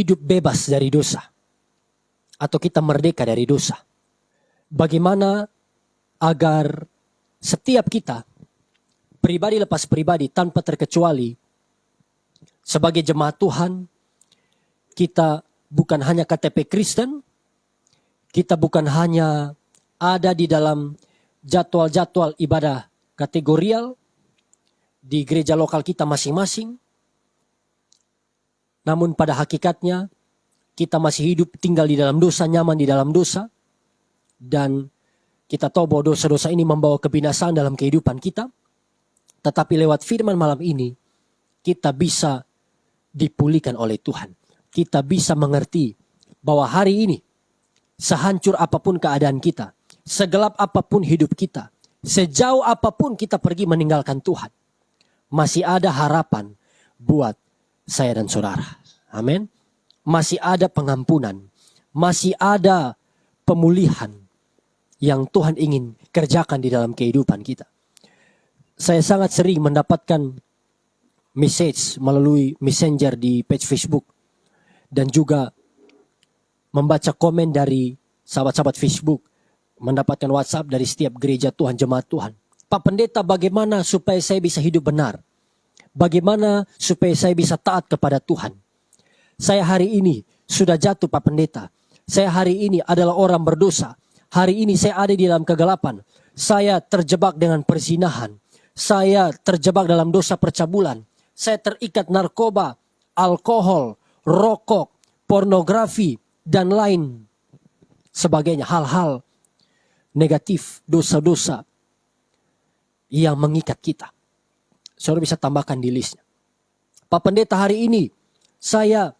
hidup bebas dari dosa. Atau kita merdeka dari dosa. Bagaimana agar setiap kita, pribadi lepas pribadi tanpa terkecuali, sebagai jemaat Tuhan, kita bukan hanya KTP Kristen, kita bukan hanya ada di dalam jadwal-jadwal ibadah kategorial di gereja lokal kita masing-masing, namun pada hakikatnya kita masih hidup tinggal di dalam dosa, nyaman di dalam dosa, dan kita tahu bahwa dosa-dosa ini membawa kebinasaan dalam kehidupan kita. Tetapi lewat firman malam ini, kita bisa dipulihkan oleh Tuhan. Kita bisa mengerti bahwa hari ini, sehancur apapun keadaan kita, segelap apapun hidup kita, sejauh apapun kita pergi meninggalkan Tuhan, masih ada harapan buat saya dan saudara. Amin. Masih ada pengampunan, masih ada pemulihan yang Tuhan ingin kerjakan di dalam kehidupan kita. Saya sangat sering mendapatkan message melalui messenger di page Facebook, dan juga membaca komen dari sahabat-sahabat Facebook, mendapatkan WhatsApp dari setiap gereja Tuhan, jemaat Tuhan. Pak Pendeta, bagaimana supaya saya bisa hidup benar? Bagaimana supaya saya bisa taat kepada Tuhan? Saya hari ini sudah jatuh, Pak Pendeta. Saya hari ini adalah orang berdosa. Hari ini saya ada di dalam kegelapan. Saya terjebak dengan perzinahan. Saya terjebak dalam dosa percabulan. Saya terikat narkoba, alkohol, rokok, pornografi, dan lain sebagainya. Hal-hal negatif, dosa-dosa yang mengikat kita. Saudara bisa tambahkan di listnya. Pak Pendeta, hari ini saya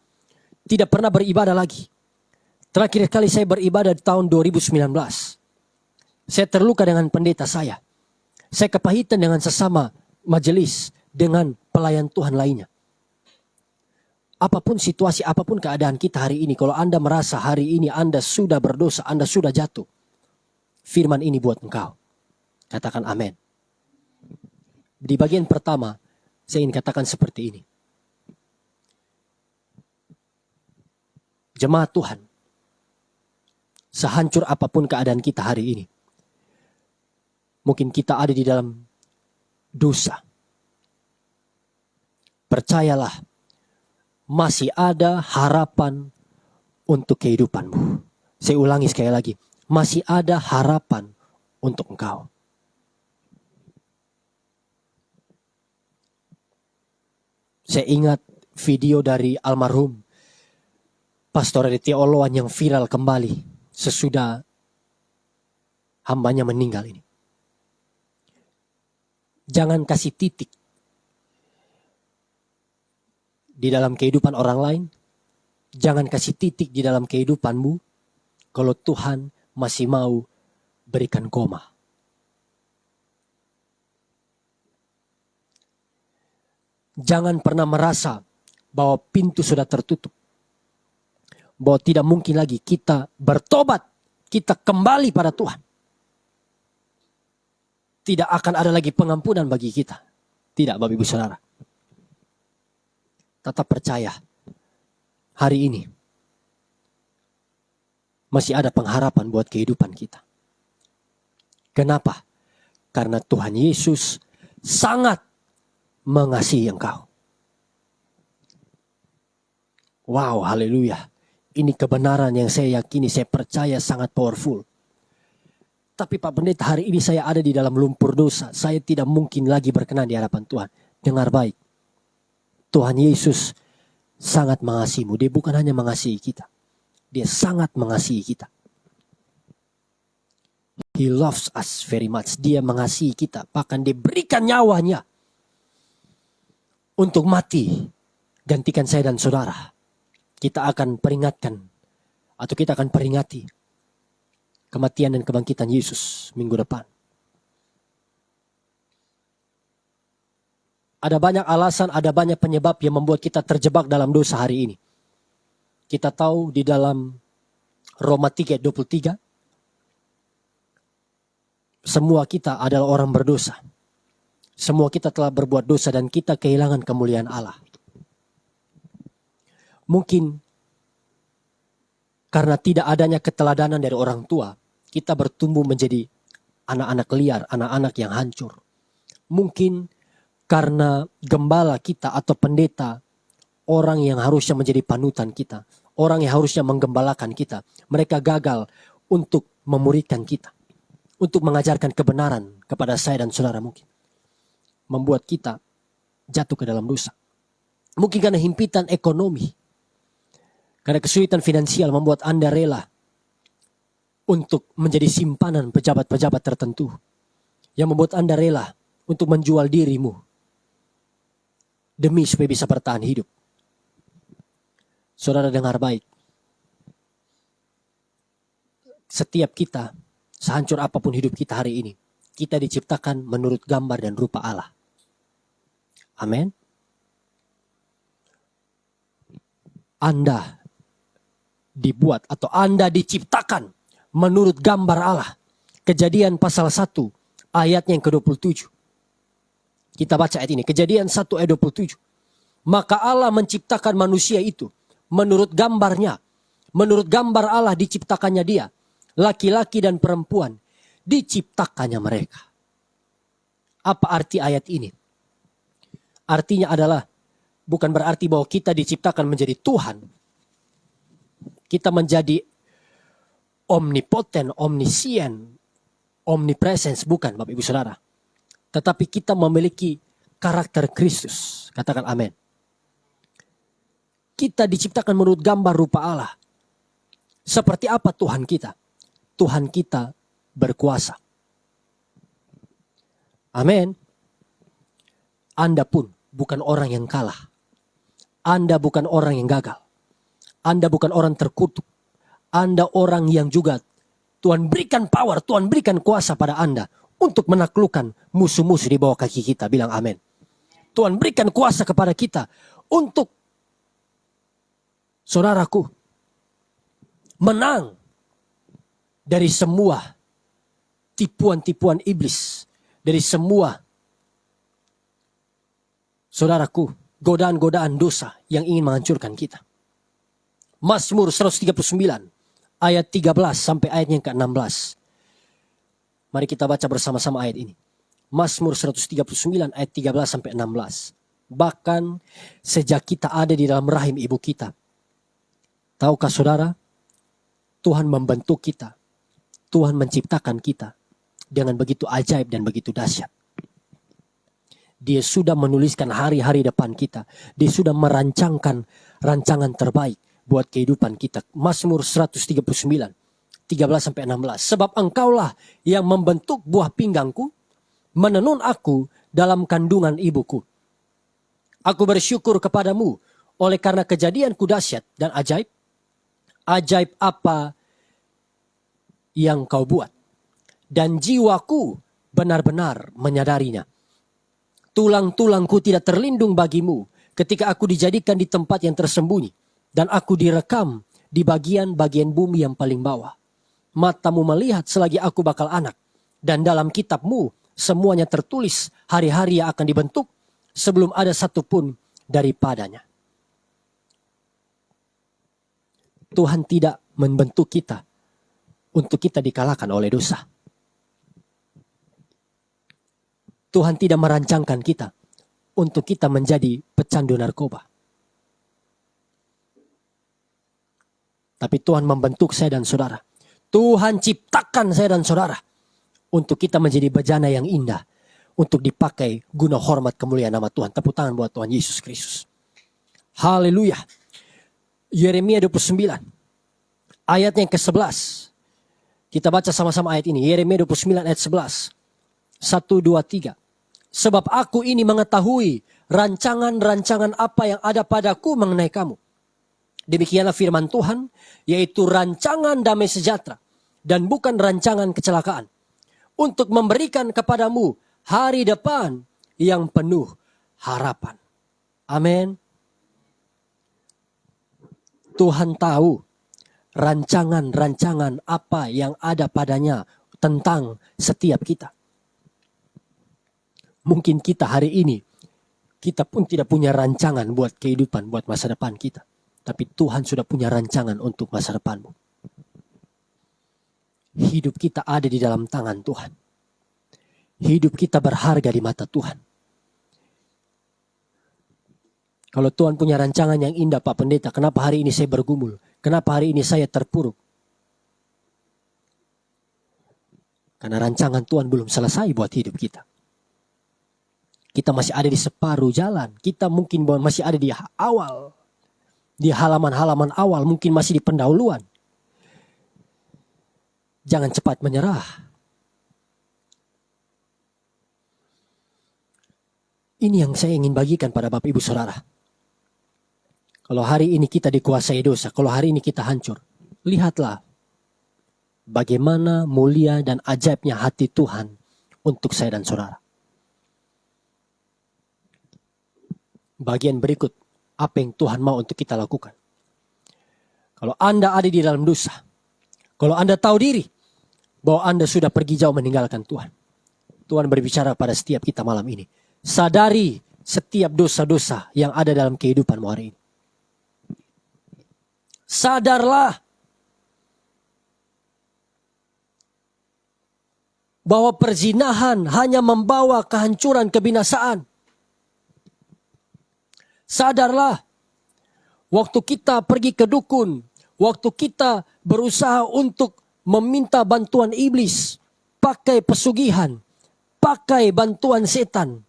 tidak pernah beribadah lagi. Terakhir kali saya beribadah di tahun 2019. Saya terluka dengan pendeta saya. Saya kepahitan dengan sesama majelis, dengan pelayan Tuhan lainnya. Apapun situasi, apapun keadaan kita hari ini, kalau Anda merasa hari ini Anda sudah berdosa, Anda sudah jatuh, firman ini buat engkau. Katakan amin. Di bagian pertama, saya ingin katakan seperti ini. Jemaat Tuhan, sehancur apapun keadaan kita hari ini, mungkin kita ada di dalam dosa. Percayalah, masih ada harapan untuk kehidupanmu. Saya ulangi sekali lagi, masih ada harapan untuk engkau. Saya ingat video dari almarhum Pastor Aditya Oloan yang viral kembali sesudah hambanya meninggal ini. Jangan kasih titik di dalam kehidupan orang lain. Jangan kasih titik di dalam kehidupanmu kalau Tuhan masih mau berikan koma. Jangan pernah merasa bahwa pintu sudah tertutup, bahwa tidak mungkin lagi kita bertobat, kita kembali pada Tuhan. Tidak akan ada lagi pengampunan bagi kita. Tidak, Bapak Ibu Saudara. Tetap percaya, hari ini masih ada pengharapan buat kehidupan kita. Kenapa? Karena Tuhan Yesus sangat mengasihi engkau. Wow, haleluya. Ini kebenaran yang saya yakini, saya percaya sangat powerful. Tapi Pak Pendeta, hari ini saya ada di dalam lumpur dosa. Saya tidak mungkin lagi berkenan di hadapan Tuhan. Dengar baik. Tuhan Yesus sangat mengasihimu. Dia bukan hanya mengasihi kita. Dia sangat mengasihi kita. He loves us very much. Dia mengasihi kita. Bahkan dia berikan nyawanya untuk mati. Gantikan saya dan saudara. Kita akan peringatkan, atau kita akan peringati kematian dan kebangkitan Yesus minggu depan. Ada banyak alasan, ada banyak penyebab yang membuat kita terjebak dalam dosa hari ini. Kita tahu di dalam Roma 3:23, semua kita adalah orang berdosa. Semua kita telah berbuat dosa dan kita kehilangan kemuliaan Allah. Mungkin karena tidak adanya keteladanan dari orang tua, kita bertumbuh menjadi anak-anak liar, anak-anak yang hancur. Mungkin karena gembala kita atau pendeta, orang yang harusnya menjadi panutan kita, orang yang harusnya menggembalakan kita, mereka gagal untuk memuridkan kita, untuk mengajarkan kebenaran kepada saya dan saudara mungkin. Membuat kita jatuh ke dalam dosa. Mungkin karena himpitan ekonomi, karena kesulitan finansial membuat Anda rela untuk menjadi simpanan pejabat-pejabat tertentu, yang membuat Anda rela untuk menjual dirimu demi supaya bisa bertahan hidup. Saudara dengar baik. Setiap kita, sehancur apapun hidup kita hari ini, kita diciptakan menurut gambar dan rupa Allah. Amin. Anda dibuat atau Anda diciptakan menurut gambar Allah. Kejadian pasal 1 ayatnya yang ke-27. Kita baca ayat ini. Kejadian 1 ayat 27. Maka Allah menciptakan manusia itu menurut gambarnya. Menurut gambar Allah diciptakannya dia. Laki-laki dan perempuan diciptakannya mereka. Apa arti ayat ini? Artinya adalah bukan berarti bahwa kita diciptakan menjadi Tuhan. Kita menjadi omnipoten, omniscient, omnipresence. Bukan Bapak Ibu Saudara. Tetapi kita memiliki karakter Kristus. Katakan amin. Kita diciptakan menurut gambar rupa Allah. Seperti apa Tuhan kita? Tuhan kita berkuasa. Amin. Anda pun bukan orang yang kalah. Anda bukan orang yang gagal. Anda bukan orang terkutuk. Anda orang yang juga Tuhan berikan power, Tuhan berikan kuasa pada Anda untuk menaklukkan musuh-musuh di bawah kaki kita. Bilang amin. Tuhan berikan kuasa kepada kita untuk, saudaraku, menang dari semua tipuan-tipuan iblis. Dari semua, saudaraku, godaan-godaan dosa yang ingin menghancurkan kita. Mazmur 139 ayat 13 sampai ayatnya yang ke-16. Mari kita baca bersama-sama ayat ini. Mazmur 139 ayat 13 sampai 16. Bahkan sejak kita ada di dalam rahim ibu kita. Tahukah saudara? Tuhan membentuk kita. Tuhan menciptakan kita dengan begitu ajaib dan begitu dahsyat. Dia sudah menuliskan hari-hari depan kita. Dia sudah merancangkan rancangan terbaik buat kehidupan kita. Mazmur 139, 13 sampai 16. Sebab engkaulah yang membentuk buah pinggangku, menenun aku dalam kandungan ibuku. Aku bersyukur kepadamu oleh karena kejadianku dahsyat dan ajaib. Ajaib apa yang kau buat. Dan jiwaku benar-benar menyadarinya. Tulang-tulangku tidak terlindung bagimu ketika aku dijadikan di tempat yang tersembunyi. Dan aku direkam di bagian-bagian bumi yang paling bawah. Matamu melihat selagi aku bakal anak. Dan dalam kitabmu semuanya tertulis hari-hari yang akan dibentuk sebelum ada satupun daripadanya. Tuhan tidak membentuk kita untuk kita dikalahkan oleh dosa. Tuhan tidak merancangkan kita untuk kita menjadi pecandu narkoba. Tapi Tuhan membentuk saya dan saudara. Tuhan ciptakan saya dan saudara untuk kita menjadi bejana yang indah, untuk dipakai guna hormat kemuliaan nama Tuhan. Tepuk tangan buat Tuhan Yesus Kristus. Haleluya. Yeremia 29 ayatnya yang ke-11. Kita baca sama-sama ayat ini. Yeremia 29 ayat 11. 1, 2, 3. Sebab aku ini mengetahui rancangan-rancangan apa yang ada padaku mengenai kamu. Demikianlah firman Tuhan, yaitu rancangan damai sejahtera dan bukan rancangan kecelakaan. Untuk memberikan kepadamu hari depan yang penuh harapan. Amin. Tuhan tahu rancangan-rancangan apa yang ada padanya tentang setiap kita. Mungkin kita hari ini, kita pun tidak punya rancangan buat kehidupan, buat masa depan kita. Tapi Tuhan sudah punya rancangan untuk masa depanmu. Hidup kita ada di dalam tangan Tuhan. Hidup kita berharga di mata Tuhan. Kalau Tuhan punya rancangan yang indah Pak Pendeta, kenapa hari ini saya bergumul? Kenapa hari ini saya terpuruk? Karena rancangan Tuhan belum selesai buat hidup kita. Kita masih ada di separuh jalan. Kita mungkin masih ada di awal. Di halaman-halaman awal, mungkin masih di pendahuluan. Jangan cepat menyerah. Ini yang saya ingin bagikan pada Bapak Ibu Saudara. Kalau hari ini kita dikuasai dosa, kalau hari ini kita hancur, lihatlah bagaimana mulia dan ajaibnya hati Tuhan untuk saya dan saudara. Bagian berikut, apa yang Tuhan mau untuk kita lakukan. Kalau Anda ada di dalam dosa, kalau Anda tahu diri bahwa Anda sudah pergi jauh meninggalkan Tuhan, Tuhan berbicara pada setiap kita malam ini. Sadari setiap dosa-dosa yang ada dalam kehidupanmu hari ini. Sadarlah bahwa perzinahan hanya membawa kehancuran, kebinasaan. Sadarlah, waktu kita pergi ke dukun, waktu kita berusaha untuk meminta bantuan iblis, pakai pesugihan, pakai bantuan setan,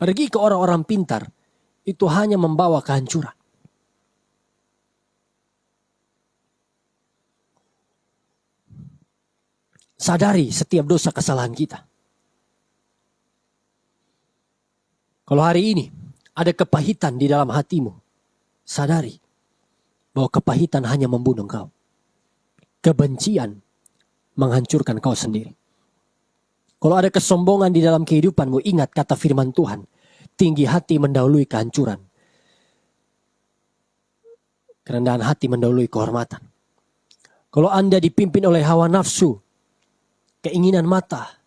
pergi ke orang-orang pintar, itu hanya membawa kehancuran. Sadari setiap dosa kesalahan kita. Kalau hari ini ada kepahitan di dalam hatimu, sadari bahwa kepahitan hanya membunuh kau. Kebencian menghancurkan kau sendiri. Kalau ada kesombongan di dalam kehidupanmu, ingat kata firman Tuhan, tinggi hati mendahului kehancuran. Kerendahan hati mendahului kehormatan. Kalau Anda dipimpin oleh hawa nafsu, keinginan mata,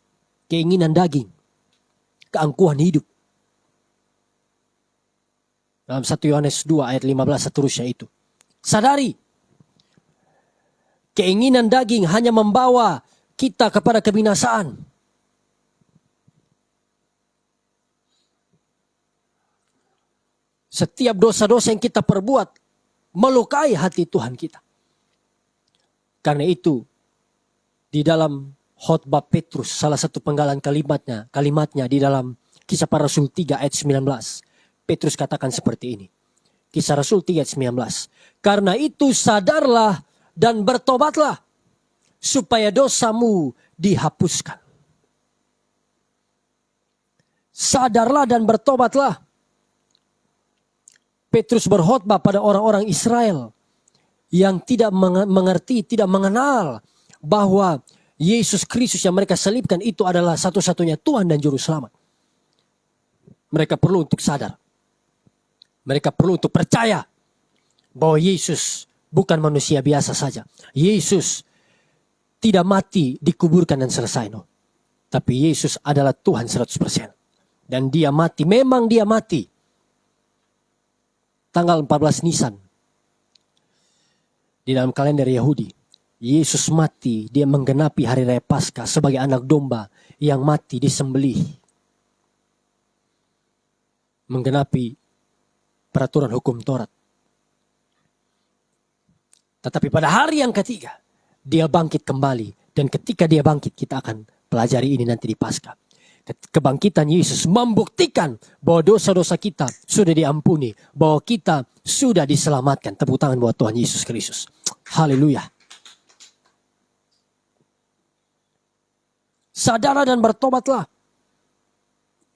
keinginan daging, keangkuhan hidup. Dalam 1 Yohanes 2 ayat 15 seterusnya itu. Sadari, keinginan daging hanya membawa kita kepada kebinasaan. Setiap dosa-dosa yang kita perbuat melukai hati Tuhan kita. Karena itu, di dalam khotbah Petrus, salah satu penggalan kalimatnya di dalam Kisah Para Rasul 3 ayat 19. Petrus katakan seperti ini. Kisah Rasul 3 ayat 19. Karena itu sadarlah dan bertobatlah, supaya dosamu dihapuskan. Sadarlah dan bertobatlah. Petrus berkhotbah pada orang-orang Israel yang tidak mengerti, tidak mengenal bahwa Yesus Kristus yang mereka salibkan itu adalah satu-satunya Tuhan dan Juru Selamat. Mereka perlu untuk sadar. Mereka perlu untuk percaya bahwa Yesus bukan manusia biasa saja. Yesus tidak mati, dikuburkan dan selesai. No. Tapi Yesus adalah Tuhan 100%. Dan dia mati, memang dia mati. Tanggal 14 Nisan. Di dalam kalender Yahudi. Yesus mati, dia menggenapi hari raya Paskah sebagai anak domba yang mati disembelih. Menggenapi peraturan hukum Taurat. Tetapi pada hari yang ketiga, dia bangkit kembali. Dan ketika dia bangkit, kita akan pelajari ini nanti di Paskah. Kebangkitan Yesus membuktikan bahwa dosa-dosa kita sudah diampuni. Bahwa kita sudah diselamatkan. Tepuk tangan buat Tuhan Yesus Kristus. Haleluya. Sadarlah dan bertobatlah.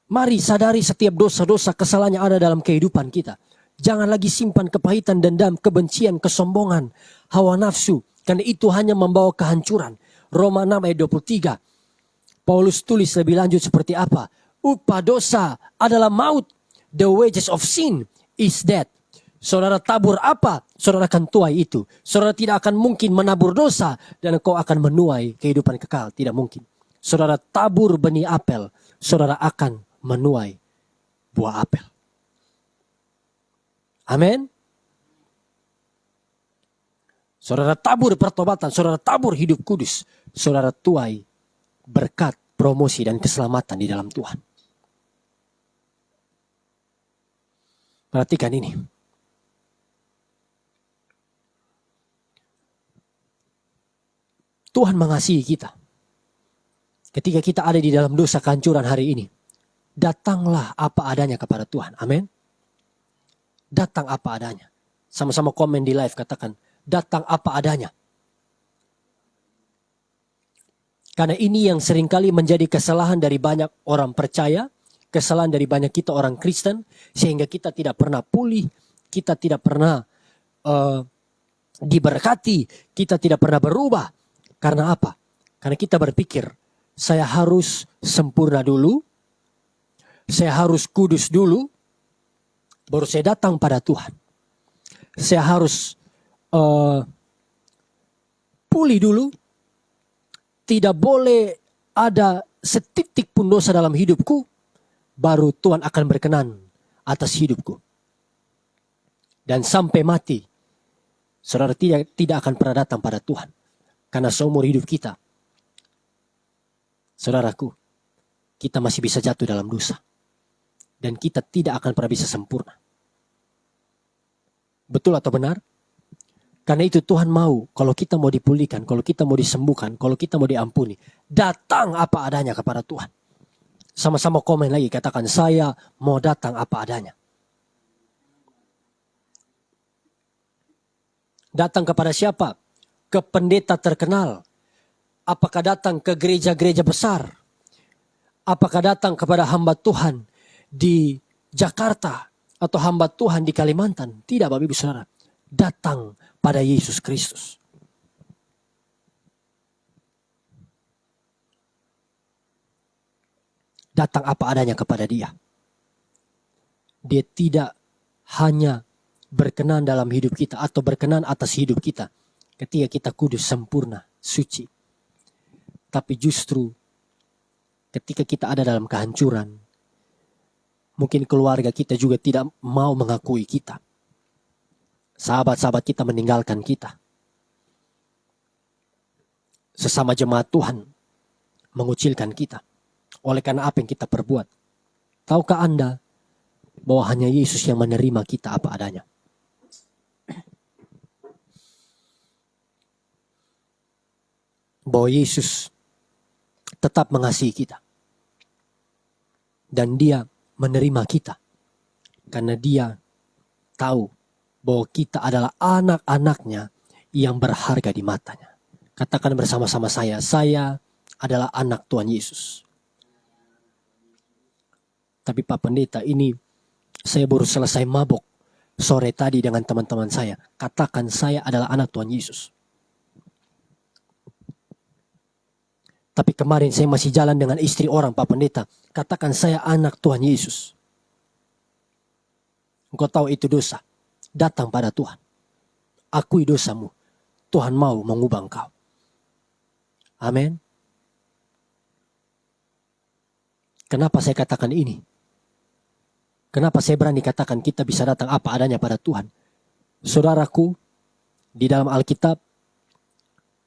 Mari sadari setiap dosa-dosa kesalahan yang ada dalam kehidupan kita. Jangan lagi simpan kepahitan, dendam, kebencian, kesombongan, hawa nafsu. Karena itu hanya membawa kehancuran. Roma 6 ayat 23. Paulus tulis lebih lanjut seperti apa? Upah dosa adalah maut. The wages of sin is death. Saudara tabur apa? Saudara akan tuai itu. Saudara tidak akan mungkin menabur dosa dan kau akan menuai kehidupan kekal. Tidak mungkin. Saudara tabur benih apel, saudara akan menuai buah apel. Amin. Saudara tabur pertobatan, saudara tabur hidup kudus, saudara tuai berkat, promosi, dan keselamatan di dalam Tuhan. Perhatikan ini. Tuhan mengasihi kita. Ketika kita ada di dalam dosa kehancuran hari ini, datanglah apa adanya kepada Tuhan. Amin. Datang apa adanya. Sama-sama komen di live, katakan, datang apa adanya. Karena ini yang seringkali menjadi kesalahan dari banyak orang percaya, kesalahan dari banyak kita orang Kristen, sehingga kita tidak pernah pulih, kita tidak pernah diberkati, kita tidak pernah berubah. Karena apa? Karena kita berpikir, saya harus sempurna dulu, saya harus kudus dulu, baru saya datang pada Tuhan. Saya harus pulih dulu, tidak boleh ada setitik pun dosa dalam hidupku, baru Tuhan akan berkenan atas hidupku. Dan sampai mati, saudara tidak akan pernah datang pada Tuhan. Karena seumur hidup kita, saudaraku, kita masih bisa jatuh dalam dosa. Dan kita tidak akan pernah bisa sempurna. Betul atau benar? Karena itu Tuhan mau, kalau kita mau dipulihkan, kalau kita mau disembuhkan, kalau kita mau diampuni, datang apa adanya kepada Tuhan. Sama-sama komen lagi, katakan, saya mau datang apa adanya. Datang kepada siapa? Ke pendeta terkenal. Apakah datang ke gereja-gereja besar? Apakah datang kepada hamba Tuhan di Jakarta atau hamba Tuhan di Kalimantan? Tidak, Bapak Ibu Saudara. Datang pada Yesus Kristus. Datang apa adanya kepada Dia. Dia tidak hanya berkenan dalam hidup kita atau berkenan atas hidup kita ketika kita kudus, sempurna, suci. Tapi justru ketika kita ada dalam kehancuran, mungkin keluarga kita juga tidak mau mengakui kita. Sahabat-sahabat kita meninggalkan kita. Sesama jemaat Tuhan mengucilkan kita. Oleh karena apa yang kita perbuat. Tahukah Anda bahwa hanya Yesus yang menerima kita apa adanya? Bahwa Yesus tetap mengasihi kita. Dan Dia menerima kita. Karena Dia tahu bahwa kita adalah anak-anaknya yang berharga di matanya. Katakan bersama-sama saya adalah anak Tuhan Yesus. Tapi Pak Pendeta, ini saya baru selesai mabok sore tadi dengan teman-teman saya. Katakan saya adalah anak Tuhan Yesus. Tapi kemarin saya masih jalan dengan istri orang, Pak Pendeta. Katakan saya anak Tuhan Yesus. Engkau tahu itu dosa. Datang pada Tuhan. Akui dosamu. Tuhan mau mengubah engkau. Amin. Kenapa saya katakan ini? Kenapa saya berani katakan kita bisa datang apa adanya pada Tuhan? Saudaraku, di dalam Alkitab,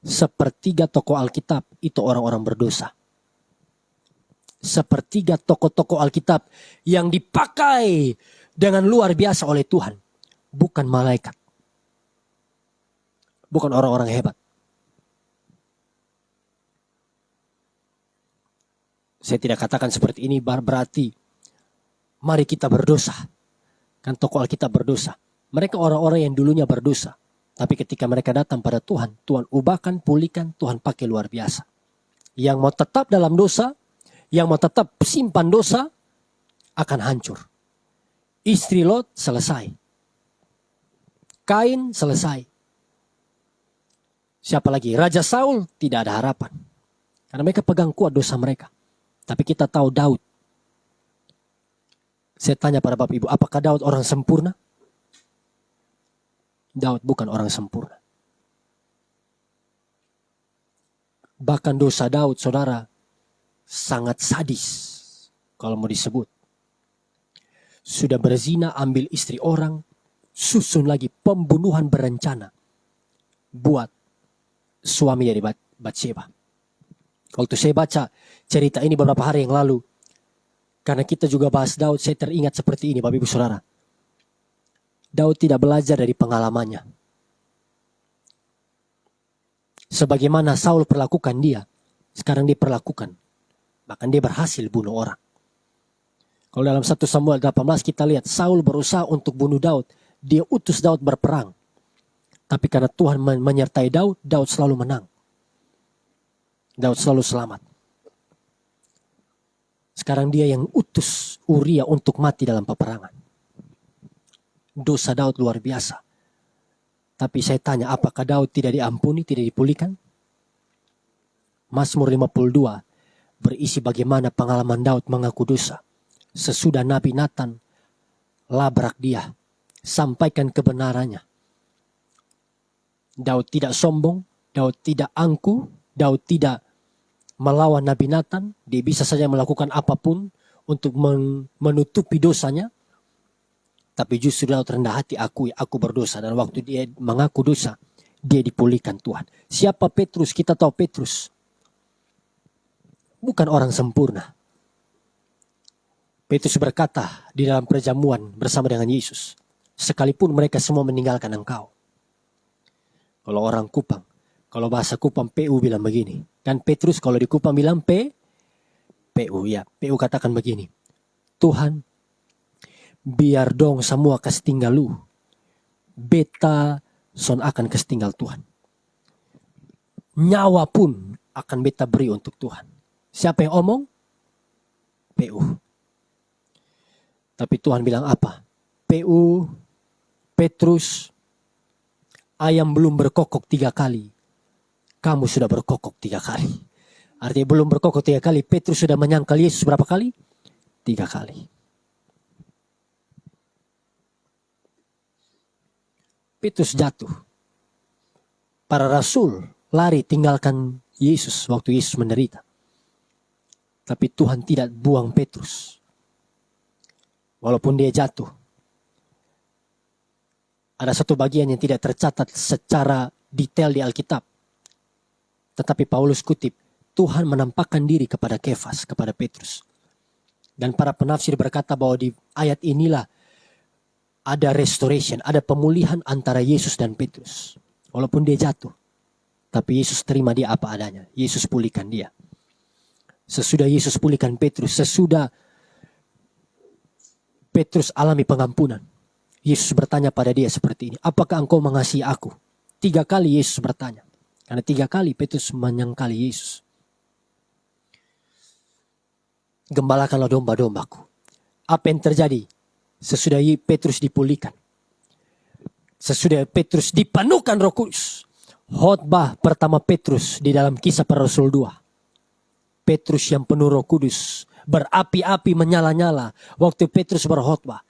sepertiga tokoh Alkitab itu orang-orang berdosa. Sepertiga tokoh-tokoh Alkitab yang dipakai dengan luar biasa oleh Tuhan. Bukan malaikat. Bukan orang-orang hebat. Saya tidak katakan seperti ini berarti mari kita berdosa. Kan tokoh Alkitab berdosa. Mereka orang-orang yang dulunya berdosa. Tapi ketika mereka datang pada Tuhan, Tuhan ubahkan, pulihkan, Tuhan pakai luar biasa. Yang mau tetap dalam dosa, yang mau tetap simpan dosa, akan hancur. Istri Lot selesai. Kain selesai. Siapa lagi? Raja Saul tidak ada harapan. Karena mereka pegang kuat dosa mereka. Tapi kita tahu Daud. Saya tanya pada Bapak Ibu, apakah Daud orang sempurna? Daud bukan orang sempurna. Bahkan dosa Daud, saudara, sangat sadis. Kalau mau disebut. Sudah berzina, ambil istri orang. Susun lagi pembunuhan berencana. buat suami dari Batsheba. Waktu saya baca cerita ini beberapa hari yang lalu, karena kita juga bahas Daud, saya teringat seperti ini Bapak Ibu Saudara. Daud tidak belajar dari pengalamannya. Sebagaimana Saul perlakukan dia, sekarang dia perlakukan. Bahkan dia berhasil bunuh orang. Kalau dalam 1 Samuel 18 kita lihat Saul berusaha untuk bunuh Daud. Dia utus Daud berperang. Tapi karena Tuhan menyertai Daud, Daud selalu menang. Daud selalu selamat. Sekarang dia yang utus Uria untuk mati dalam peperangan. Dosa Daud luar biasa. Tapi saya tanya, apakah Daud tidak diampuni, tidak dipulihkan? Mazmur 52 berisi bagaimana pengalaman Daud mengaku dosa. Sesudah Nabi Nathan labrak dia, sampaikan kebenarannya. Daud tidak sombong, Daud tidak angkuh, Daud tidak melawan Nabi Nathan. Dia bisa saja melakukan apapun untuk menutupi dosanya. Tapi justru Daud rendah hati, aku berdosa. Dan waktu dia mengaku dosa, dia dipulihkan Tuhan. Siapa Petrus? Kita tahu Petrus bukan orang sempurna. Petrus berkata di dalam perjamuan bersama dengan Yesus, sekalipun mereka semua meninggalkan engkau. Kalau orang Kupang, kalau bahasa Kupang PU bilang begini. Kan Petrus kalau di Kupang bilang PU ya. PU katakan begini. Tuhan, biar dong semua kastinggal lu. Beta son akan kastinggal Tuhan. Nyawa pun akan beta beri untuk Tuhan. Siapa yang omong? PU. Tapi Tuhan bilang apa? PU, Petrus, ayam belum berkokok 3 kali. Kamu sudah berkokok 3 kali. Artinya belum berkokok 3 kali. Petrus sudah menyangkal Yesus berapa kali? 3 kali. Petrus jatuh. Para rasul lari tinggalkan Yesus waktu Yesus menderita. Tapi Tuhan tidak buang Petrus. Walaupun dia jatuh. Ada satu bagian yang tidak tercatat secara detail di Alkitab. Tetapi Paulus kutip, Tuhan menampakkan diri kepada Kefas, kepada Petrus. Dan para penafsir berkata bahwa di ayat inilah ada restoration, ada pemulihan antara Yesus dan Petrus. Walaupun dia jatuh. Tapi Yesus terima dia apa adanya. Yesus pulihkan dia. Sesudah Yesus pulihkan Petrus, sesudah Petrus alami pengampunan, Yesus bertanya pada dia seperti ini, apakah engkau mengasihi aku? 3 kali Yesus bertanya. Karena 3 kali Petrus menyangkali Yesus. Gembalakanlah domba-dombaku. Apa yang terjadi? Sesudah Petrus dipulihkan. Sesudah Petrus dipenuhkan Roh Kudus. Khotbah pertama Petrus di dalam Kisah Para Rasul 2. Petrus yang penuh Roh Kudus. Berapi-api menyala-nyala. Waktu Petrus berkhotbah.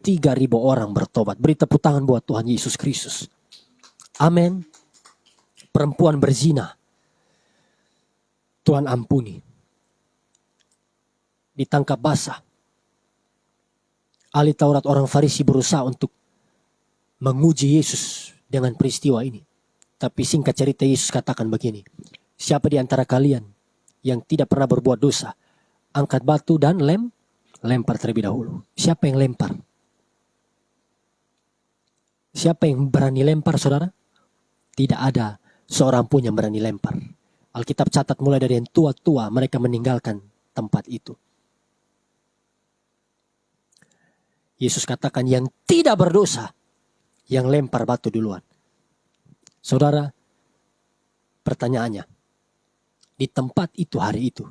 3.000 orang bertobat. Beri tepuk tangan buat Tuhan Yesus Kristus. Amin. Perempuan berzina. Tuhan ampuni. Ditangkap basah. Ahli Taurat orang Farisi berusaha untuk menguji Yesus dengan peristiwa ini. Tapi singkat cerita Yesus katakan begini. Siapa di antara kalian yang tidak pernah berbuat dosa, angkat batu dan lempar terlebih dahulu. Siapa yang lempar? Siapa yang berani lempar, saudara? Tidak ada seorang pun yang berani lempar. Alkitab catat mulai dari yang tua-tua mereka meninggalkan tempat itu. Yesus katakan yang tidak berdosa yang lempar batu duluan. Saudara, pertanyaannya, di tempat itu hari itu,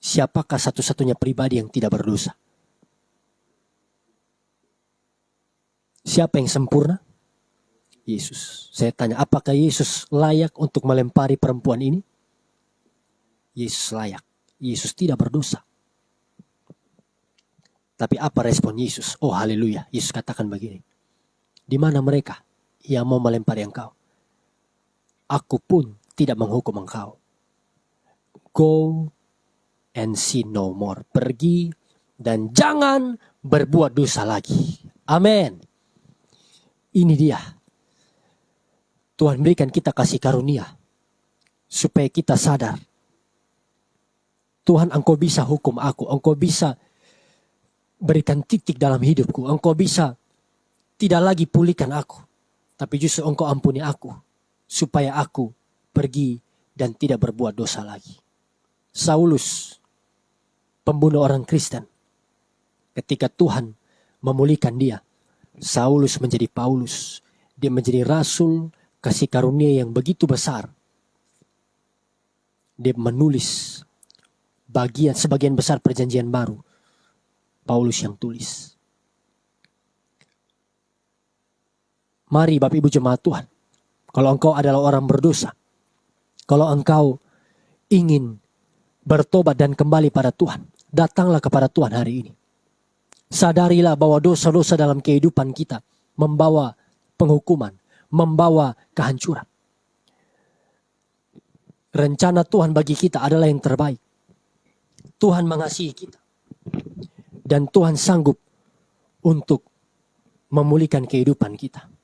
siapakah satu-satunya pribadi yang tidak berdosa? Siapa yang sempurna? Yesus. Saya tanya, apakah Yesus layak untuk melempari perempuan ini? Yesus layak. Yesus tidak berdosa. Tapi apa respon Yesus? Oh haleluya. Yesus katakan begini. Di mana mereka yang mau melempari engkau? Aku pun tidak menghukum engkau. Go and sin no more. Pergi dan jangan berbuat dosa lagi. Amin. Ini dia. Tuhan berikan kita kasih karunia supaya kita sadar, Tuhan, Engkau bisa hukum aku, Engkau bisa berikan titik dalam hidupku, Engkau bisa tidak lagi pulihkan aku, tapi justru Engkau ampuni aku supaya aku pergi dan tidak berbuat dosa lagi. Saulus, pembunuh orang Kristen, ketika Tuhan memulihkan dia, Saulus menjadi Paulus. Dia menjadi rasul kasih karunia yang begitu besar. Dia menulis sebagian besar perjanjian baru. Paulus yang tulis. Mari Bapak Ibu jemaat Tuhan, kalau engkau adalah orang berdosa, kalau engkau ingin bertobat dan kembali pada Tuhan, datanglah kepada Tuhan hari ini. Sadarilah bahwa dosa-dosa dalam kehidupan kita membawa penghukuman, membawa kehancuran. Rencana Tuhan bagi kita adalah yang terbaik. Tuhan mengasihi kita. Dan Tuhan sanggup untuk memulihkan kehidupan kita.